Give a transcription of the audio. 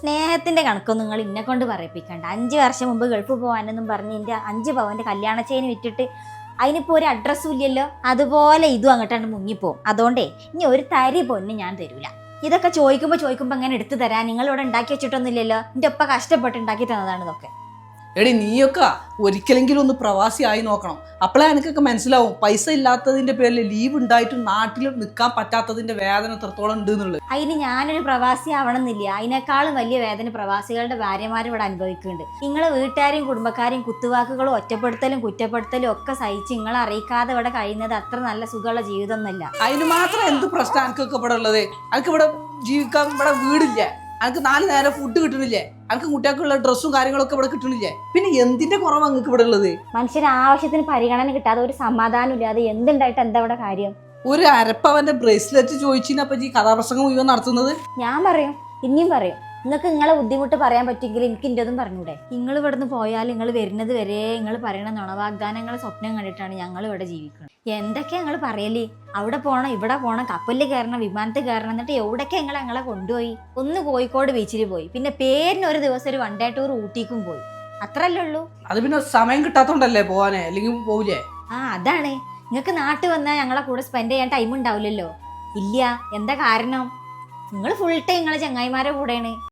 സ്നേഹത്തിന്റെ കണക്കൊന്നും നിങ്ങൾ ഇന്നെ കൊണ്ട് പറയിപ്പിക്കണ്ട. 5 വർഷം മുമ്പ് ഗൾഫ് പോകാനെന്നും പറഞ്ഞ് എൻ്റെ 5 പവന്റെ കല്യാണ ചെയിൻ വിറ്റിട്ട് അതിനിപ്പോൾ ഒരു അഡ്രസ്സും ഇല്ലല്ലോ. അതുപോലെ ഇതും അങ്ങോട്ടാണ് മുങ്ങിപ്പോവും. അതുകൊണ്ടേ ഇനി ഒരു തരി പൊന്ന് ഞാൻ തരൂല. ഇതൊക്കെ ചോദിക്കുമ്പോൾ അങ്ങനെ എടുത്തു തരാൻ നിങ്ങളിവിടെ ഉണ്ടാക്കി വെച്ചിട്ടൊന്നുമില്ലല്ലോ. എൻ്റെ ഒപ്പം കഷ്ടപ്പെട്ട് ഉണ്ടാക്കി തന്നതാണ് ഇതൊക്കെ. എടി നീയൊക്കെ ഒരിക്കലെങ്കിലും ഒന്ന് പ്രവാസിയായി നോക്കണം. അപ്പോഴേ എനിക്കൊക്കെ മനസ്സിലാവും പൈസ ഇല്ലാത്തതിന്റെ പേരിൽ ലീവ് ഉണ്ടായിട്ടും നാട്ടിൽ നിൽക്കാൻ പറ്റാത്തതിന്റെ വേദന എത്രത്തോളം ഉണ്ട് എന്നുള്ളത്. അതിന് ഞാനൊരു പ്രവാസി ആവണമെന്നില്ല. അതിനേക്കാളും വലിയ വേദന പ്രവാസികളുടെ ഭാര്യമാർ ഇവിടെ അനുഭവിക്കുന്നുണ്ട്. നിങ്ങളെ വീട്ടുകാരെയും കുടുംബക്കാരെയും കുത്തുവാക്കുകളും ഒറ്റപ്പെടുത്തലും കുറ്റപ്പെടുത്തലും ഒക്കെ സഹിച്ച് നിങ്ങളെ അറിയിക്കാതെ ഇവിടെ കഴിയുന്നത് അത്ര നല്ല സുഖമുള്ള ജീവിതമൊന്നുമല്ല. അതിന് മാത്രം എന്ത് പ്രശ്നം എനിക്കൊക്കെ ഇവിടെ ഉള്ളത്? എനിക്ക് ഇവിടെ ജീവിക്കാൻ ഇവിടെ വീടില്ല, എനിക്ക് 4 നേരം ഫുഡ് കിട്ടണില്ലേ, എനിക്ക് കുട്ടികൾക്കുള്ള ഡ്രസ്സും കാര്യങ്ങളൊക്കെ ഇവിടെ കിട്ടണില്ലേ, പിന്നെ എന്തിന്റെ കുറവാണ് നിങ്ങൾക്ക് ഇവിടെ ഉള്ളത്? മനുഷ്യന് ആവശ്യത്തിന് പരിഗണന കിട്ടാതെ ഒരു സമാധാനം ഇല്ലാതെ എന്തുണ്ടായിട്ട് എന്താ ഇവിടെ കാര്യം? ഒരു അരപ്പവന്റെ ബ്രേസ്ലെറ്റ് ചോദിച്ചപ്പോ ഈ കഥാപ്രസംഗം മുഴുവൻ നടത്തുന്നത്? ഞാൻ പറയും, ഇനിയും പറയും. നിങ്ങൾക്ക് നിങ്ങളെ ബുദ്ധിമുട്ട് പറയാൻ പറ്റുമെങ്കിൽ എനിക്ക് ഇൻ്റെതും പറഞ്ഞൂടെ? നിങ്ങൾ ഇവിടുന്ന് പോയാൽ നിങ്ങൾ വരുന്നത് വരെ നിങ്ങൾ പറയണ നുണവാഗ്ദാനങ്ങൾ സ്വപ്നം കണ്ടിട്ടാണ് ഞങ്ങൾ ഇവിടെ ജീവിക്കുന്നത്. എന്തൊക്കെയാ നിങ്ങൾ പറയല്? അവിടെ പോകണം, ഇവിടെ പോകണം, കപ്പലിൽ കയറണം, വിമാനത്തിൽ കയറണം, എന്നിട്ട് എവിടേക്ക് ഞങ്ങളെ കൊണ്ടുപോയി? ഒന്ന് കോഴിക്കോട് ബീച്ചിൽ പോയി, പിന്നെ പേരിന് ഒരു ദിവസം ഒരു 1 ഡേ ടൂർ ഊട്ടിക്കും പോയി. അത്രല്ലേ ഉള്ളൂ. അത് പിന്നെ സമയം കിട്ടാത്തോണ്ടല്ലേ പോവാനേ, അല്ലെങ്കിൽ പോവില്ലേ? അതാണ്. നിങ്ങൾക്ക് നാട്ടിൽ വന്നാൽ ഞങ്ങളെ കൂടെ സ്പെൻഡ് ചെയ്യാൻ ടൈം ഉണ്ടാവില്ലല്ലോ. ഇല്ല, എന്താ കാരണം? നിങ്ങൾ ഫുൾ ടൈം നിങ്ങളെ ചങ്ങായിമാരെ കൂടെയാണ്.